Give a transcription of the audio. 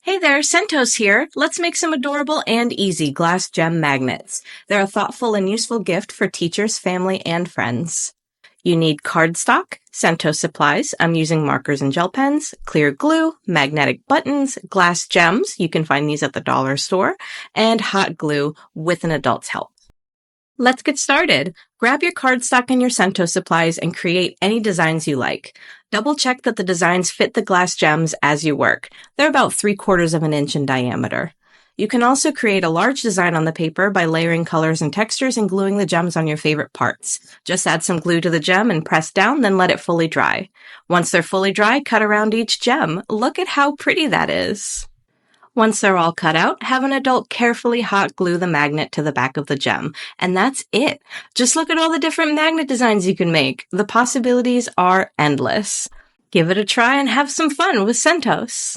Hey there, Centos here. Let's make some adorable and easy glass gem magnets. They're a thoughtful and useful gift for teachers, family, and friends. You need cardstock, Centos supplies. I'm using markers and gel pens, clear glue, magnetic buttons, glass gems. You can find these at the dollar store, and hot glue with an adult's help. Let's get started. Grab your cardstock and your Centos supplies and create any designs you like. Double check that the designs fit the glass gems as you work. They're about 3/4 of an inch in diameter. You can also create a large design on the paper by layering colors and textures and gluing the gems on your favorite parts. Just add some glue to the gem and press down, then let it fully dry. Once they're fully dry, cut around each gem. Look at how pretty that is. Once they're all cut out, have an adult carefully hot glue the magnet to the back of the gem. And that's it. Just look at all the different magnet designs you can make. The possibilities are endless. Give it a try and have some fun with Centos.